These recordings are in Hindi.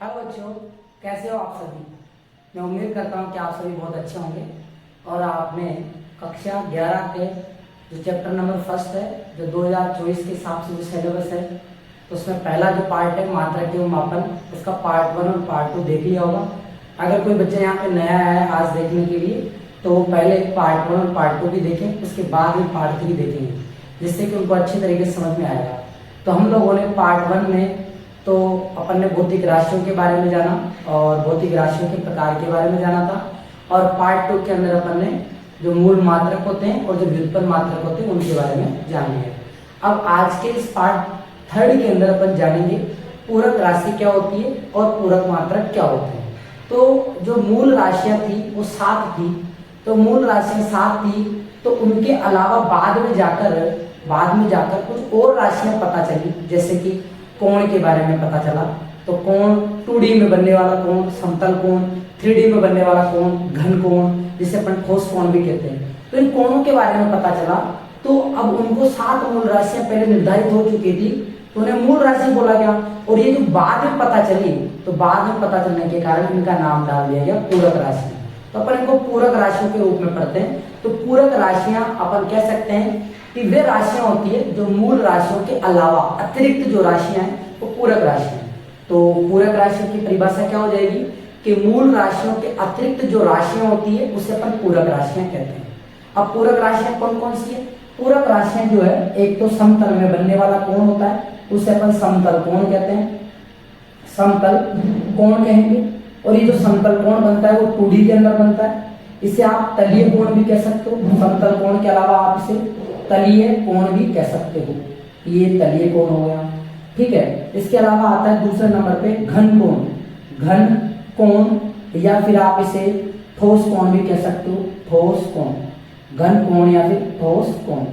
हेलो बच्चों, कैसे हो आप सभी। मैं उम्मीद करता हूँ कि आप सभी बहुत अच्छे होंगे और आपने कक्षा 11 के जो चैप्टर नंबर फर्स्ट है, जो 2024 के हिसाब से जो सिलेबस है, तो उसमें पहला जो पार्ट है मात्रक एवं मापन, उसका पार्ट 1 और पार्ट 2 देख लिया होगा। अगर कोई बच्चा यहाँ पे नया आया है आज देखने के लिए, तो वो पहले पार्ट 1 और पार्ट 2 भी देखें, उसके बाद में पार्ट 3 देखेंगे, जिससे कि उनको अच्छे तरीके से समझ में आएगा। तो हम लोगों ने पार्ट 1 में तो अपन ने भौतिक राशियों के बारे में जाना और भौतिक राशियों के प्रकार के बारे में जाना था, और पार्ट 2 के अंदर अपन ने जो मूल मात्रक होते हैं और जो व्युत्पन्न मात्रक होते हैं उनके बारे में जान लिया। अब आज के इस पार्ट 3 के अंदर अपन जानेंगे पूरक राशि क्या होती है और पूरक मात्रक क्या होते हैं। तो जो मूल राशियां थी वो 7 थी, तो मूल राशियां 7 थी, तो उनके अलावा बाद में जाकर कुछ और राशियां पता चली, जैसे कि कोण के बारे में पता चला। तो कोण 2D में बनने वाला कोण, समतल कोण, 3D में बनने वाला कोण, घन कोण, जिसे अपन ठोस कोण भी कहते हैं। तो इन कोणों के बारे में पता चला। तो अब उनको 7 मूल राशियां पहले निर्धारित हो चुकी थी, तो उन्हें मूल राशि बोला गया। और ये जो बाद में पता चली, तो बाद में पता चलने के कारण इनका नाम डाल दिया गया पूरक राशि। तो अपन इनको पूरक राशियों के रूप में पढ़ते हैं। तो पूरक राशियां अपन कह सकते हैं कि वे राशियां होती है जो मूल राशियों के अलावा अतिरिक्त जो राशियां हैं वो पूरक राशियां हैं। तो पूरक राशियों की परिभाषा क्या हो जाएगी कि मूल राशियों के अतिरिक्त जो राशियां होती है उसे अपन पूरक राशियां कहते हैं। अब पूरक राशियां कौन कौन सी है? पूरक राशियां जो है, एक तो समतल में बनने वाला कोण होता है, उसे अपन समतल कोण कहते हैं, समतल कोण कहेंगे। और ये जो समतल कोण बनता है वो 2D के अंदर बनता है। इसे आप तलीय कोण भी कह सकते हो। समतल कोण के अलावा आप इसे तलीय कोण भी कह सकते हो। ये तलीय कोण हो गया, ठीक है। इसके अलावा आता है दूसरे नंबर पे घन कोण। घन कोण, या फिर आप इसे ठोस कोण भी कह सकते हो, ठोस कोण, घन कोण या फिर ठोस कोण।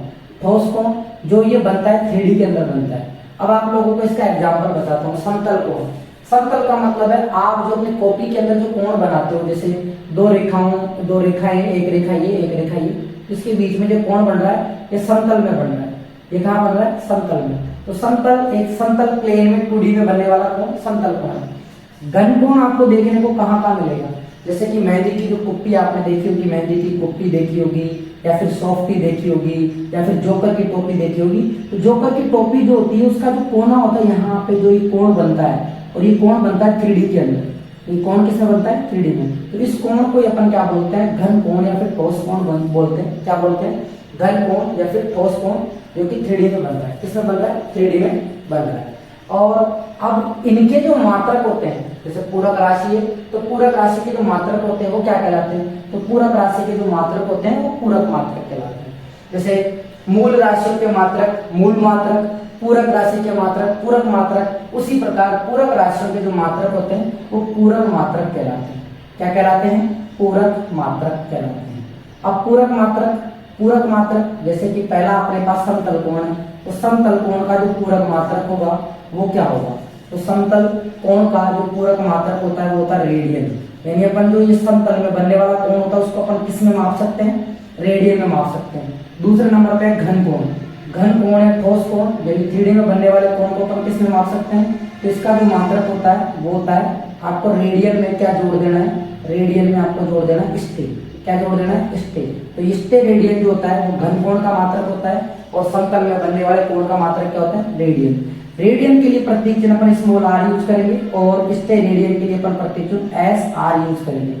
ठोस कोण जो ये बनता है 3D के अंदर बनता है। अब आप लोगों को इसका एग्जांपल बताता हूँ। समतल कोण, समतल का मतलब है आप जो अपनी कॉपी के अंदर जो कोण बनाते हो, जैसे दो रेखाएं, एक रेखा ये, एक रेखा ये, इसके बीच में जो कोण बन रहा है ये समतल में बन रहा है। ये कहाँ बन रहा है? समतल में। तो समतल, एक समतल प्लेन में 2D में बनने वाला कोण समतल कोण है। घन कोण आपको देखने को कहाँ कहाँ मिलेगा? जैसे कि मेहंदी की जो कुप्पी आपने देखी होगी, मेहंदी की कुप्पी देखी होगी, या फिर सॉफ्टी देखी होगी, या फिर जोकर की टोपी देखी होगी। तो जोकर की टोपी जो होती है उसका जो कोना होता है, यहाँ पे जो ये कोण बनता है, और ये कोण बनता है 3D के अंदर। ये कोण किसमें बनता है? 3D में। तो इस कोण को अपन क्या बोलते हैं? घन कोण या फिर ठोस कोण बोलते हैं। क्या बोलते हैं? घन कोण या फिर ठोस कोण, जो कि 3D में बन रहा है। किसमें बन रहा है? 3D में बन रहा है। और अब इनके जो मात्रक होते हैं, जैसे पूरक राशि है, तो पूरक राशि के जो मात्रक होते हैं वो क्या कहलाते हैं? तो पूरक राशि के जो मात्रक होते हैं वो पूरक मात्रक कहलाते हैं। जैसे मूल राशियों के मात्रक मूल मात्रक, पूरक राशि के मात्रक पूरक मात्रक, उसी प्रकार पूरक राशियों के जो मात्रक होते हैं वो पूरक मात्रक कहलाते हैं। क्या कहलाते हैं? पूरक मात्रक कहलाते हैं। अब पूरक मात्रक जैसे कि पहला अपने पास समतल कोण है, तो समतल कोण का जो पूरक मात्रक होगा वो क्या होगा? तो समतल कोण का जो पूरक मात्रक होता है वो होता है रेडियन। यानी अपन जो ये समतल में बनने वाला कोण होता है उसको अपन किस में माप सकते हैं? रेडियन में माप सकते हैं। दूसरे नंबर पे घन कोण। घन कोण है ठोस कोण, यानी 3D में बनने वाले कोण को अपन किस में माप सकते हैं? तो इसका जो मात्रक होता है वो होता है, आपको रेडियन में क्या जोड़ देना है? रेडियन में आपको जोड़ देना है स्टे। क्या जोड़ देना है? स्टे। तो स्टे रेडियन जो होता है वो घन कोण का मात्रक होता है, और समतल में बनने वाले कोण का मात्रक क्या होता है? रेडियन। रेडियन के लिए प्रतीक चिन्ह अपन स्मॉल r यूज करेंगे, और स्टे रेडियन के लिए अपन प्रतीक चिन्ह SR यूज करेंगे,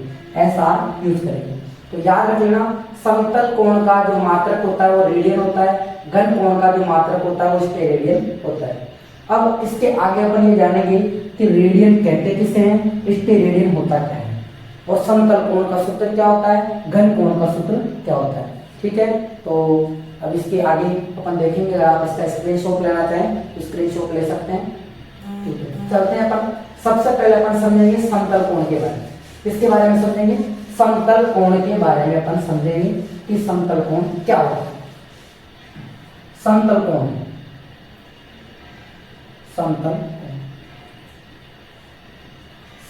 SR यूज करेंगे। तो याद रख लेना, समतल कोण का जो मात्रक होता है वो रेडियन होता है, घन कोण का जो मात्रक होता है वो स्टे रेडियन होता है। अब इसके आगे अपन ये जानेंगे कि रेडियन कहते किसे हैं, स्टे रेडियन होता क्या है, और समतल कोण का सूत्र क्या होता है, घन कोण का सूत्र क्या होता है। ठीक है, तो अब इसके आगे अपन देखेंगे। अगर आप इसका स्क्रीनशॉट लेना चाहें तो स्क्रीनशॉट ले सकते हैं। ठीक है, चलते हैं अपन। सबसे पहले अपन समझेंगे समतल कोण के बारे में। किसके बारे में समझेंगे? समतल कोण के बारे में अपन समझेंगे कि समतल कोण क्या होता है। समतल कोण,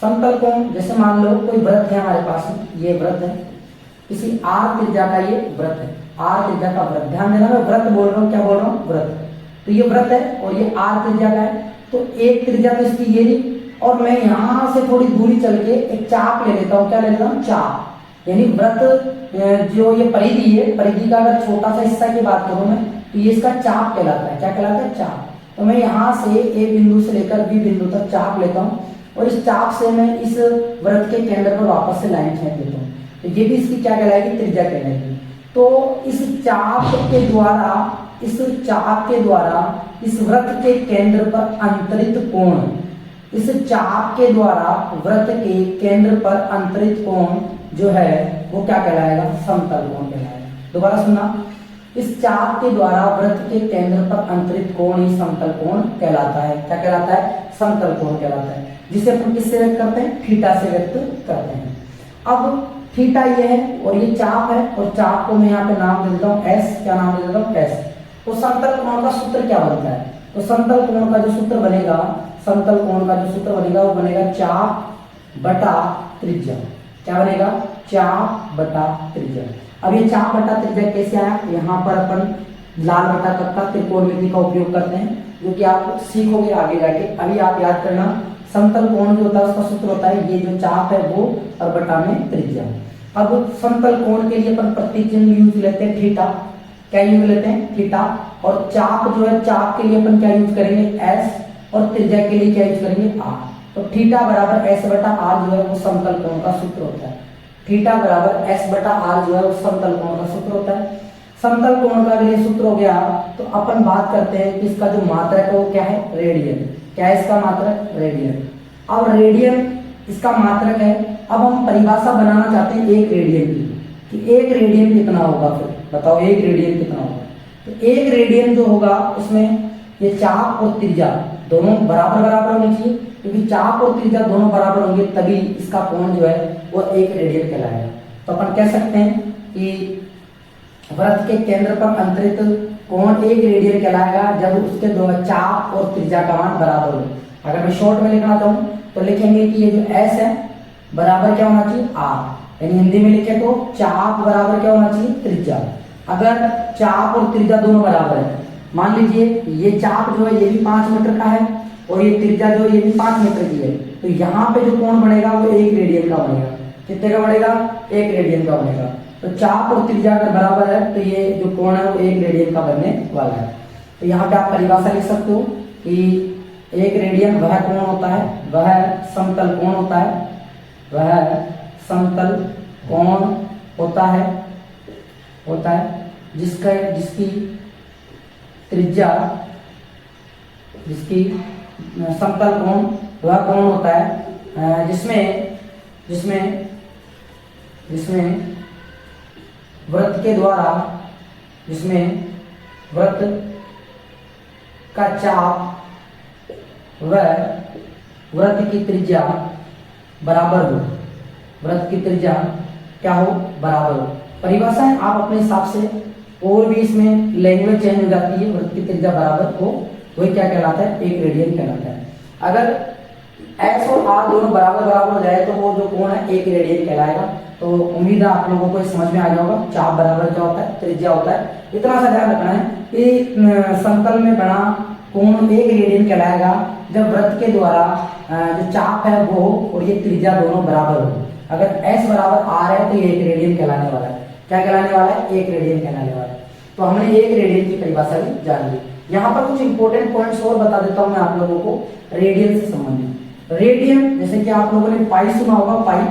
समतल कोण जैसे मान लो कोई वृत्त है हमारे पास में, ये वृत्त है, किसी r त्रिज्या का ये वृत्त है, r त्रिज्या का वृत्त। ध्यान देना, मैं वृत्त बोल रहा हूँ, क्या बोल रहा हूँ? वृत्त। तो ये वृत्त है और ये r त्रिज्या का है। तो एक त्रिज्या तो इसकी ये रही, और मैं यहाँ से थोड़ी दूरी चल के एक चाप ले लेता हूँ। क्या ले लेता हूँ? चाप। यानी वृत्त जो ये परिधि है, परिधि का अगर छोटा सा हिस्सा की बात करूं मैं, तो ये इसका चाप कहलाता है। क्या कहलाता है? चाप। तो मैं यहाँ से ए बिंदु से लेकर बी बिंदु तक चाप लेता हूँ और इस चाप से मैं इस वृत्त के केंद्र पर वापस से लाइन खींच देता हूँ। तो ये भी इसकी क्या कहलाएगी? त्रिज्या कहलाएगी। तो इस चाप के द्वारा इस वृत्त के केंद्र पर अंतरित कोण, इस चाप के द्वारा वृत्त के केंद्र पर अंतरित कोण जो है वो क्या कहलाएगा? समतल कोण कहलाएगा। दोबारा सुनना, इस चाप के द्वारा वृत्त के केंद्र पर अंतरित कोण ही समतल कोण कहलाता है। क्या कहलाता है? समतल कोण कहलाता है, जिसे अपन किससे व्यक्त करते हैं? थीटा से व्यक्त करते हैं। अब थीटा ये है और ये चाप है, और चाप को मैं यहाँ पे नाम दे देता हूँ एस। क्या नाम दे देता हूँ? एस। तो समतल कोण का सूत्र क्या बनता है? तो समतल कोण का जो सूत्र बनेगा, वो बनेगा चाप बटा त्रिज्या। क्या बनेगा? चाप बटा त्रिज्या। अब ये चाप बटा त्रिज्या कैसे आया? यहाँ पर अपन लाल बटा कक्का त्रिकोणमिति का उपयोग करते हैं, जो कि आप सीखोगे आगे जाके। अभी आप याद करना, समतल कोण जो होता है उसका सूत्र होता है ये जो चाप है वो, और बटा में त्रिज्या। अब समतल कोण के लिए अपन प्रतीक चिन्ह यूज लेते हैं थीटा। क्या यूज लेते हैं? थीटा। और चाप जो है, चाप के लिए अपन क्या यूज करेंगे? एस। और त्रिज्या के लिए क्या यूज करेंगे? आर। तो थीटा बराबर एस बटा आर जो है वो समतल कोण का सूत्र होता है। थीटा बराबर एस बटा आर जो है वो समतल कोण का सूत्र होता है। समतल कोण का अगर ये सूत्र हो गया तो अपन बात करते हैं कि इसका जो मात्रक है वो क्या है? रेडियन। क्या है इसका मात्रक? रेडियन। अब रेडियन इसका मात्रक है। अब हम परिभाषा बनाना चाहते हैं एक रेडियन की, कि एक रेडियन कितना होगा। फिर बताओ एक रेडियन कितना होगा? तो एक रेडियन जो होगा उसमें ये चाप और त्रिज्या दोनों बराबर बराबर होनी चाहिए, क्योंकि चाप और त्रिज्या दोनों बराबर होंगे तभी इसका कोण जो है वो एक रेडियन कहलाएगा। तो अपन कह सकते हैं कि वृत्त के केंद्र पर अंतरित कोण एक रेडियन कहलाएगा जब उसके दोनों चाप और त्रिज्या का मान बराबर हो। अगर मैं शॉर्ट में लिखना चाहूँ तो लिखेंगे कि ये जो एस है बराबर क्या होना चाहिए? आर। यानी हिंदी में लिखे तो चाप बराबर क्या होना चाहिए? त्रिज्या। अगर चाप और त्रिज्या दोनों बराबर है, मान लीजिए ये चाप जो है ये भी 5 मीटर का है और ये त्रिज्या जो है ये भी 5 मीटर की है, तो यहाँ पे जो कोण बनेगा वो एक रेडियन का बनेगा। कितने का बनेगा? एक रेडियन का बनेगा। तो चाप और त्रिज्या अगर बराबर है तो ये जो कोण है वो एक रेडियन का बनने वाला है। तो यहाँ पे आप परिभाषा लिख सकते हो कि एक रेडियन वह कोण होता है, वह समतल कोण होता है, वह समतल कोण होता है जिसकी त्रिज्या, जिसकी समतल कोण वह कोण होता है जिसमें वृत्त के द्वारा, जिसमें वृत्त का चाप व वृत्त की त्रिज्या बराबर हो। वृत्त की त्रिज्या क्या हो? बराबर हो। परिभाषा है, आप अपने हिसाब से, और भी इसमें लैंग्वेज चेंज हो जाती है। वृत्त की त्रिज्या बराबर हो वही क्या कहलाता है? एक रेडियन कहलाता है। अगर एस और आर दोनों बराबर बराबर हो जाए तो वो जो कोण है एक रेडियन कहलाएगा। तो उम्मीद है आप लोगों को समझ में आ गया होगा चाप बराबर क्या होता है, त्रिज्या होता है। इतना सा ध्यान रखना है कि समतल में बना कोण एक रेडियन कहलाएगा जब वृत्त के द्वारा जो चाप है वो और ये त्रिज्या दोनों बराबर हो। अगर एस बराबर आर है तो ये एक रेडियन कहलाने वाला है। क्या कहलाने वाला है? एक रेडियन कहलाने वाला है। तो हमने एक रेडियन की परिभाषा भी जान ली। यहाँ पर कुछ इंपॉर्टेंट पॉइंट्स और बता देता हूँ मैं आप लोगों को रेडियन से संबंधित। रेडियन जैसे कि आप लोगों ने पाई सुना होगा, पाई।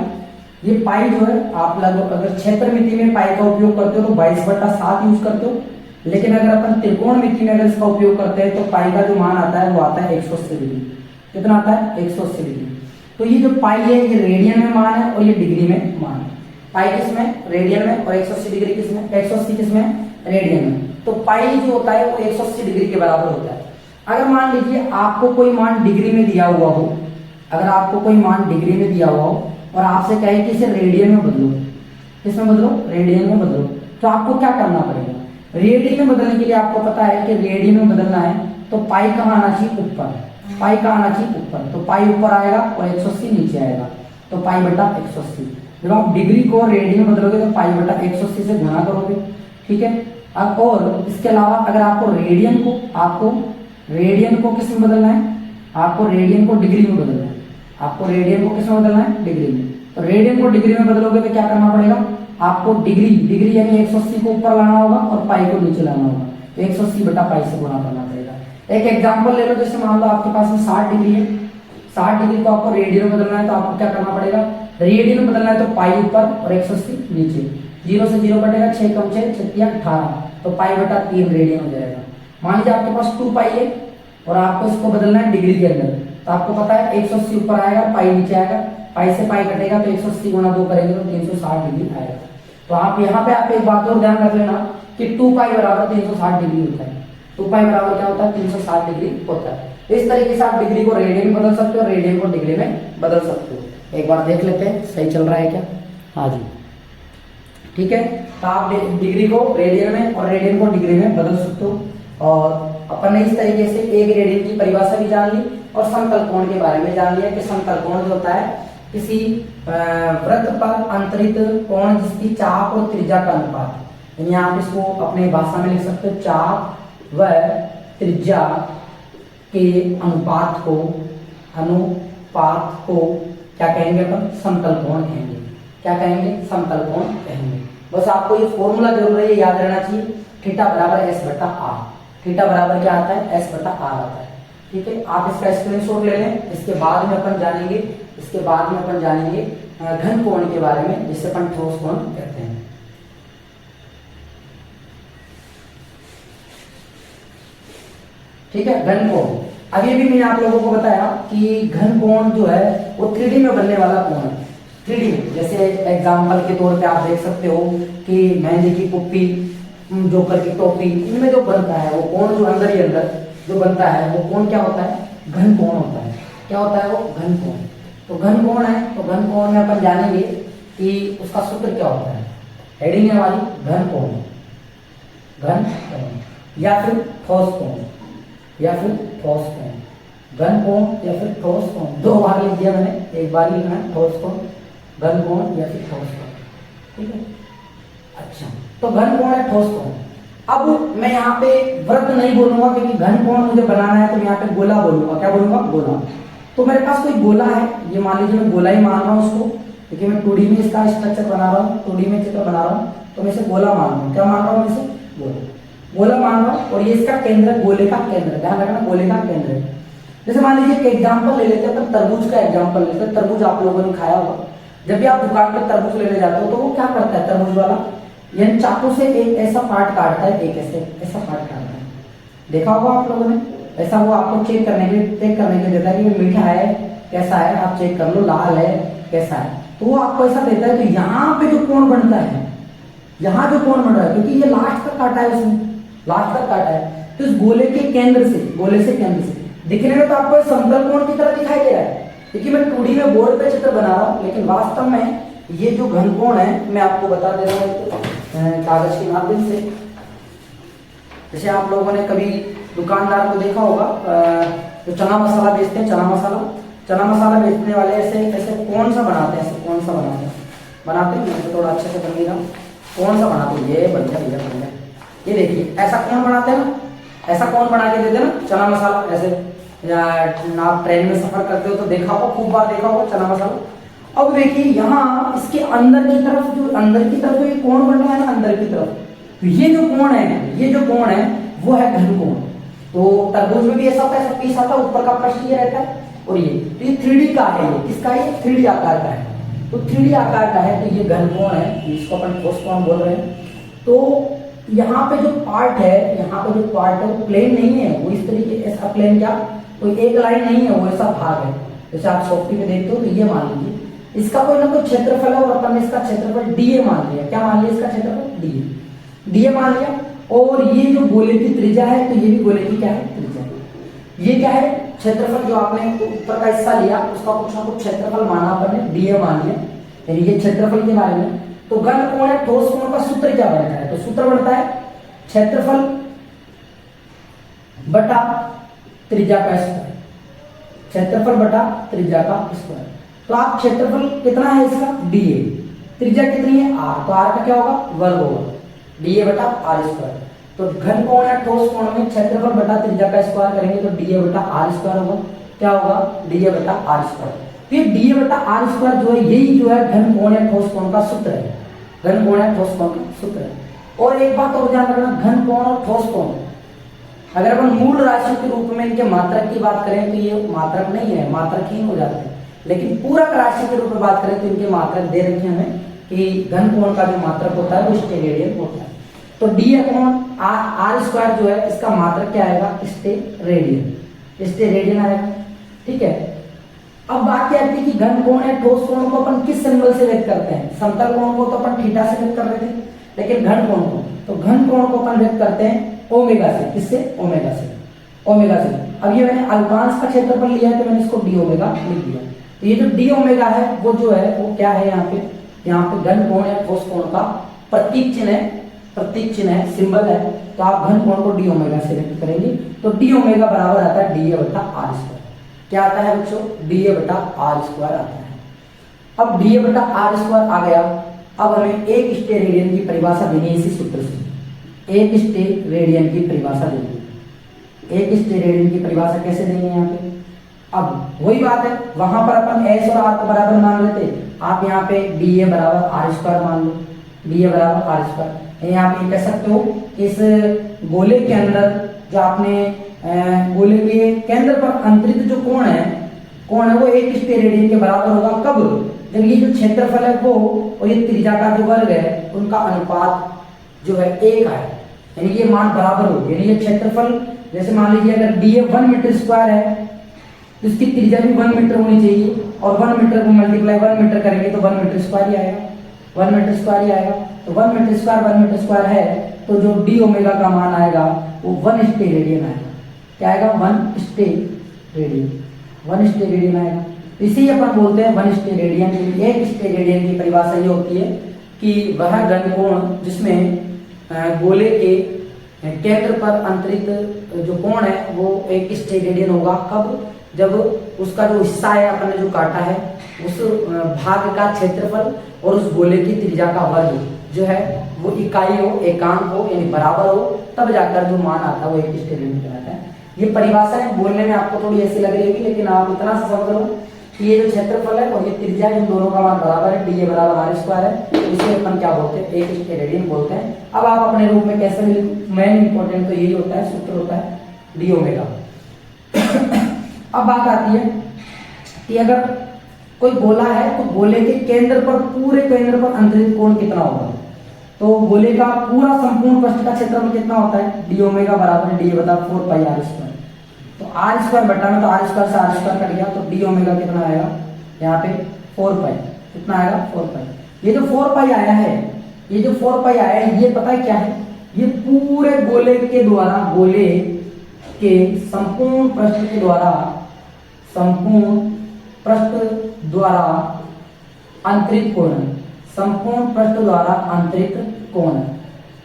ये पाई जो है आप लोग अगर क्षेत्रमिति में पाई का उपयोग करते हो तो 22/7 यूज करते हो, लेकिन अगर अपन त्रिकोणमिति में अगर इसका उपयोग करते हैं तो पाई का जो मान आता है वो आता है 180 डिग्री। कितना आता है? 180 डिग्री। तो ये जो पाई है ये रेडियन में मान है और ये डिग्री में मान है। पाई किसमें? रेडियन में। और 180 डिग्री किसमें? 180 किसमें? रेडियन में। तो पाई जो होता है वो 180 डिग्री के बराबर होता है। अगर मान लीजिए आपको कोई मान डिग्री में दिया हुआ हो, अगर आपको कोई मान डिग्री में दिया हुआ हो और आपसे कहे कि इसे रेडियन में बदलो, किसमें बदलो? रेडियन में बदलो, तो आपको क्या करना पड़ेगा? रेडियन में बदलने के लिए आपको पता है कि रेडियन में बदलना है तो पाई कहाँ आना चाहिए? ऊपर। पाई कहाँ आना चाहिए? ऊपर। तो पाई ऊपर आएगा और 180 नीचे आएगा, तो पाई बटा 180। जब आप डिग्री को रेडियन में बदलोगे तो पाई बटा 180 से गुणा करोगे, ठीक है। अब और इसके अलावा अगर आपको रेडियन को किस में बदलना है? आपको रेडियन को डिग्री में बदलना है। आपको रेडियन को किसमें बदलना है, डिग्री में। तो रेडियन को डिग्री में बदलोगे तो क्या करना पड़ेगा आपको, डिग्री यानी 180 को ऊपर लाना होगा और पाई को नीचे लाना होगा, तो 180 बटा पाई से गुणा करना पड़ेगा। एक एग्जांपल ले लो, जैसे मान लो आपके पास में 60 डिग्री है, 60 डिग्री को आपको रेडियन में बदलना है, तो आपको क्या करना पड़ेगा, रेडियन में बदलना है तो पाई ऊपर और 180 नीचे, 0 से 0 कटेगा, 6 कम 6 6 18, तो पाई बटा 3 रेडियन हो जाएगा। मान लीजिए आपके पास 2 पाई है और आपको इसको बदलना है डिग्री के अंदर, तो आपको पता है 180 ऊपर आएगा, पाई नीचे आएगा, पाई से पाई कटेगा तो 180 गुणा 2 करेंगे तो 360 डिग्री आएगा। तो आप यहाँ पे आप एक बात और ध्यान रख लेना कि 2 पाई बराबर 360 डिग्री होता है, 2 पाई बराबर क्या होता है, 360 डिग्री होता है। इस तरीके से आप डिग्री को रेडियन में बदल सकते हो, रेडियन को डिग्री में बदल सकते हो। एक बार देख लेते हैं सही चल रहा है क्या, हाँ जी ठीक है। तो आप डिग्री को रेडियन में और रेडियन को डिग्री में बदल सकते हो। और अपन ने इस तरीके से एक रेडियन की परिभाषा भी जान ली और समतल कोण के बारे में जान लिया कि समतल कोण जो होता है किसी वृत्त पर अंतरित कोण जिसकी चाप और त्रिज्या का अनुपात, यानी आप इसको अपने भाषा में लिख सकते हो, चाप व त्रिज्या के अनुपात को क्या कहेंगे अपन, समतल कोण कहेंगे। क्या कहेंगे, समतल कोण कहेंगे। बस आपको ये फॉर्मूला जरूर है, ये याद रहना चाहिए, थीटा बराबर एस बटा आर। थीटा बराबर क्या आता है, एस बटा आर आता है। ठीक है, आप इसका स्क्रीनशॉट ले लें। इसके बाद में अपन जानेंगे घन कोण के बारे में, जिसे अपन ठोस कोण कहते हैं। ठीक है, घन कोण। अभी भी मैंने आप लोगों को बताया कि घन कोण जो है वो 3D में बनने वाला कोण है। 3D में, जैसे एग्जाम्पल के तौर पे आप देख सकते हो कि मेहंदी की कुप्पी, जोकर की टोपी, इनमें जो बनता है वो कोण जो अंदर ही अंदर जो बनता है वो कोण क्या होता है, घन कोण होता है। क्या होता है वो, घन कोण। तो घन कोण है, तो घन कोण में अपन जानेंगे कि उसका सूत्र क्या होता है। हेडिंग है हमारी घन कोण, घन कोण या फिर ठोस कोण, या फिर ठोस कोण, घन कोण या फिर ठोस कोण। 2 बार लिख दिया मैंने, एक बार लिखना है ठोस कोण, घन कोण या फिर ठोस कोण। ठीक है, अच्छा, तो घन कोण है, ठोस कोण। अब मैं यहाँ पे वृत्त नहीं बोलूंगा क्योंकि घन कोण मुझे बनाना है, तो मैं यहाँ पे गोला बोलूंगा। क्या बोलूंगा, गोला। तो मेरे पास कोई गोला है, ये मान लीजिए मैं गोला ही मान रहा हूँ उसको, क्योंकि मैं 2D में इसका स्ट्रक्चर बना रहा हूँ, 2D में चित्र बना रहा हूँ, तो मैं इसे गोला मान रहा हूँ। क्या मान रहा हूँ, इसे गोला मान रहा हूँ। और ये इसका केंद्र, गोले का केंद्र, ध्यान रखना गोले का केंद्र है। जैसे मान लीजिए एक एग्जाम्पल ले लेते हैं, अपन तरबूज का एग्जाम्पल लेते हैं। तरबूज आप लोगों ने खाया होगा, जब भी आप दुकान पर तरबूज लेने जाते हो तो वो क्या करता है तरबूज वाला, यानी चाकू से एक ऐसा पार्ट काटता है, एक ऐसा पार्ट काटता है, देखा होगा आप लोगों ने। ऐसा वो आपको चेक करने के लिए देता है कि मीठा है कैसा है, आप चेक कर लो, लाल है कैसा है, तो वो आपको ऐसा देता है। तो यहाँ पे जो कोण बनता है, यहाँ जो कोण बन रहा है, क्योंकि ये लास्ट तक काटा है उसने, लास्ट तक काटा है, तो इस गोले के केंद्र से, गोले से केंद्र से दिखने में तो आपको समतल कोण की तरह दिखाई दे रहा है, क्योंकि मैं 2D में बोर्ड पे चित्र बना रहा हूँ, लेकिन वास्तव में ये जो घन कोण है, मैं आपको बता दे रहा हूँ कागज के माध्यम से। जैसे आप लोगों ने कभी दुकानदार को देखा होगा, जो चना मसाला बेचते हैं, चना मसाला बेचने वाले ऐसे कौन सा बनाते हैं, ऐसे कौन सा बनाते हैं, तो थोड़ा अच्छे से बन गया, कौन सा बनाते हैं, ये बन गया। ये देखिए ऐसा कौन बनाते हैं ना, ऐसा कौन बना के देते हैं ना चना मसाला। ऐसे या आप ट्रेन में सफर करते हो तो देखा होगा, खूब बार देखा होगा चना मसाला। अब देखिए यहाँ इसके अंदर की तरफ जो ये कोण बन रहा है ना, अंदर की तरफ, तो ये जो कोण है वो है घन कोण। तो तरबूज में भी ऐसा होता है, ऐसा पीस आता है, ऊपर का पृष्ठ ये रहता है, और ये 3D का है, ये किसका है, 3D आकार का है। तो 3D आकार का है, तो ये घन कोण है, इसको अपन ठोस कोण बोल रहे हैं। तो यहाँ पे जो पार्ट है, वो प्लेन नहीं है, वो इस तरीके ऐसा प्लेन, क्या कोई एक लाइन नहीं है, वो ऐसा भाग है। जैसे आप सॉफ्टी में देखते हो, तो ये मान लीजिए इसका कोई ना कोई क्षेत्रफल है, और अपन ने इसका क्षेत्रफल डीए मान लिया। क्या मान लिया, इसका क्षेत्रफल डीए मान लिया। और ये जो गोले की त्रिज्या है, तो ये भी गोले की क्या है, त्रिज्या। ये क्या है, क्षेत्रफल, जो आपने ऊपर का हिस्सा लिया उसका कुछ ना कुछ क्षेत्रफल माना अपन ने, डीए मान लिया, यानी ये क्षेत्रफल के बारे में। तो घन कोण है, ठोस कोण का सूत्र क्या बनता है, तो सूत्र बनता है क्षेत्रफल बटा त्रिज्या का स्क्वायर, क्षेत्रफल बटा त्रिज्या का स्क्वायर। तो आप क्षेत्रफल कितना है इसका, डीए, त्रिज्या कितनी है, आर, तो आर का क्या होगा, वर्ग होगा, डीए बटा आर स्क्वायर। तो घन कोण है, ठोस कोण में क्षेत्रफल बटा त्रिज्या का स्क्वायर करेंगे तो डीए बटा आर स्क्वायर होगा। क्या होगा, डीए बटा आर स्क्वायर। तो ये डी ए बटा आर स्क्वायर जो है यही जो है घन कोण या ठोस कोण का सूत्र है, घन कोण या ठोस कोण का सूत्र है। और एक बात और ध्यान रखना, घन कोण और ठोस कोण अगर अपन मूल राशि के रूप में इनके मात्रक की बात करें तो ये मात्रक नहीं है, मात्रकहीन हो जाते हैं। लेकिन पूरक राशि के रूप में बात करें तो इनके मात्रक दे रखे हमें कि घन कोण का जो मात्रक होता है वो स्टेरेडियन होता है। तो डी अपॉन आर स्क्वायर जो है इसका मात्रक क्या आएगा, स्टेरेडियन, स्टेरेडियन आएगा। ठीक है, अब बात क्या आती है कि घन कोण या ठोस कोण को अपन किस सिंबल से व्यक्त करते हैं। समतल कोण को तो अपन थीटा से व्यक्त कर रहे थे, लेकिन घन कोण को तो घन कोण को अपन व्यक्त करते हैं ओमेगा से। किससे, ओमेगा से, ओमेगा से। अब ये मैंने अल्पांश का क्षेत्रफल लिया है तो मैंने इसको डी ओमेगा लिख दिया। तो ये जो डी ओमेगा है वो जो है वो क्या है, यहाँ पे घन कोण या ठोस कोण का प्रतीक चिन्ह है, प्रतीक चिन्ह है, सिंबल है। तो आप घन कोण को डी ओमेगा से व्यक्त करेंगे तो डी ओमेगा बराबर आता है डी ए बटा आर स्क्वायर। क्या आता है बच्चों, डी ए बटा आर स्क्वायर आता है। अब डी ए बटा आर स्क्वायर आ गया। अब हमें एक स्टेरेडियन की परिभाषा देनी है इसी सूत्र से, एक स्टेरेडियन की परिभाषा देनी। एक स्टेरेडियन की परिभाषा कैसे देंगे यहाँ पे, अब वही बात है, वहां पर अपन एस और आर को बराबर मान लेते, आप यहाँ पे डी ए बराबर आर स्क्वायर मान लो, डी ए बराबर आर स्क्वायर। यहाँ पे कह सकते हो इस गोले के अंदर जो आपने गोले के केंद्र पर अंतरित जो कोण है वो एक स्टेरेडियन के बराबर होगा। कब, जब ये जो क्षेत्रफल है वो और ये त्रिज्या का जो वर्ग है उनका अनुपात जो है एक है, यानी ये मान बराबर हो। यानी ये क्षेत्रफल जैसे मान लीजिए अगर डी ए 1 मीटर स्क्वायर है तो इसकी त्रिज्या भी 1 मीटर होनी चाहिए, और 1 मीटर को मल्टीप्लाई 1 मीटर करेंगे तो 1 मीटर स्क्वायर ही आएगा, 1 मीटर स्क्वायर ही आएगा। तो 1 मीटर स्क्वायर है तो जो डी ओमेगा का मान आएगा वो 1 स्टेरेडियन आएगा। क्या आएगा, 1 स्टेरेडियन, 1 स्टेरेडियन आएगा। इसी अपन बोलते हैं 1 स्टेरेडियन। एक स्टेरेडियन की परिभाषा ये होती है कि वह घन कोण जिसमें गोले के केंद्र पर अंतरित जो कोण है वो एक स्टेरेडियन होगा। कब, जब उसका जो हिस्सा है अपन ने जो काटा है उस भाग का क्षेत्रफल और उस गोले की त्रिज्या का वर्ग जो है वो इकाई हो, एकांक हो, यानी बराबर हो, तब जाकर जो मान आता है वो एक स्टेरेडियन कहलाता है। ये परिभाषा है, बोलने में आपको थोड़ी ऐसी लग रही होगी, लेकिन आप इतना समझ लो कि ये जो क्षेत्रफल है और ये त्रिज्या इन दोनों का मान बराबर है, डी ए बराबर आर स्क्वायर है, तो इसे अपन क्या बोलते हैं, एक स्टेरेडियन बोलते हैं। अब आप अपने रूप में कैसे लिखें, मेन इंपॉर्टेंट तो यही होता है, सूत्र होता है डी ओमेगा। अब बात आती है कि अगर कोई गोला है तो गोले के केंद्र पर, पूरे केंद्र पर अंतरित कोण कितना होगा। तो गोले का पूरा संपूर्ण पृष्ठ का क्षेत्रफल कितना होता है, डी ओमेगा बराबर डी बटा 4 पाई आर स्क्वायर। तो आर स्क्वायर बटा में तो आर स्क्वायर से आर स्क्वायर कट गया, तो डी ओमेगा कितना आएगा यहाँ पे 4 पाई, कितना आएगा 4 पाई। ये जो 4 पाई आया है, ये जो 4 पाई आया है ये पता है क्या है, ये पूरे गोले के द्वारा, गोले के संपूर्ण पृष्ठ के द्वारा, संपूर्ण पृष्ठ द्वारा अंतरित कोण है, संपूर्ण पृष्ठ द्वारा अंतरित कोण है,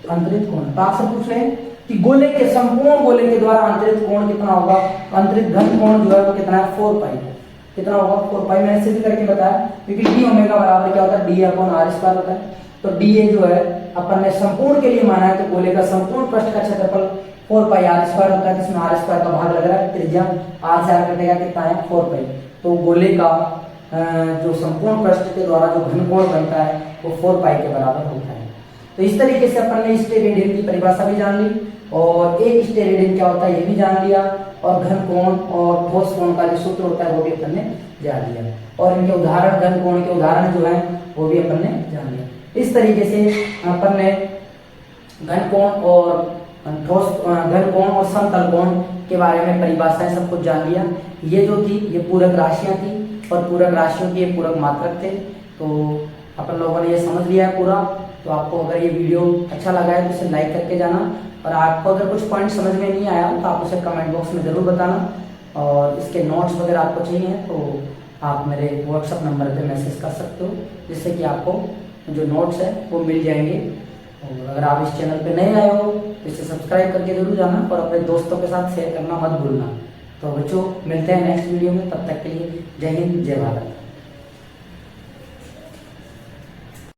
अंतरित कोण। तो आपसे पूछ रहे हैं कि गोले के, संपूर्ण गोले के द्वारा अंतरित कोण कितना होगा, अंतरित घन कोण जो है वो कितना है 4 पाई, कितना होगा 4 पाई। मैंने सिद्ध करके बताया, क्योंकि डी ओमेगा बराबर क्या होता है, डी अपॉन आर स्क्वायर होता है। तो डी ए जो है अपन ने संपूर्ण के लिए माना है, तो गोले का संपूर्ण पृष्ठ का क्षेत्रफल 4 पाई आर स्क्वायर होता है, जिसमें आर स्क्वायर का भाग लग रहा है, त्रिज्या आर से आर कटेगा, कितना है 4 पाई। तो गोले का जो संपूर्ण पृष्ठ के द्वारा जो घनकोण बनता है वो 4 पाई के बराबर होता है। तो इस तरीके से अपन ने स्टेरेडियन की परिभाषा भी जान ली, और एक स्टेरेडियन क्या होता है ये भी जान लिया, और घन कोण और ठोस कोण का जो सूत्र होता है वो भी अपन ने जान लिया, और इनके उदाहरण, घन कोण के उदाहरण जो है वो भी अपन ने जान लिया। इस तरीके से अपन ने घन कोण और ठोस, घन कोण और समतल कोण के बारे में परिभाषाएं सब कुछ जान लिया। ये जो थी ये पूरक राशियां थी, और पूरक राशियों के पूरक मात्रक थे। तो अपन लोगों ने ये समझ लिया है पूरा। तो आपको अगर ये वीडियो अच्छा लगा है तो इसे लाइक करके जाना, और आपको अगर कुछ पॉइंट समझ में नहीं आया तो आप उसे कमेंट बॉक्स में ज़रूर बताना। और इसके नोट्स वगैरह आपको चाहिए तो आप मेरे व्हाट्सअप नंबर पे मैसेज कर सकते हो, जिससे कि आपको जो नोट्स है वो मिल जाएंगे। और अगर आप इस चैनल पे नए आए हो तो इसे सब्सक्राइब करके जरूर जाना, और अपने दोस्तों के साथ शेयर करना मत भूलना। तो बच्चों मिलते हैं नेक्स्ट वीडियो में, तब तक के लिए जय हिंद, जय भारत।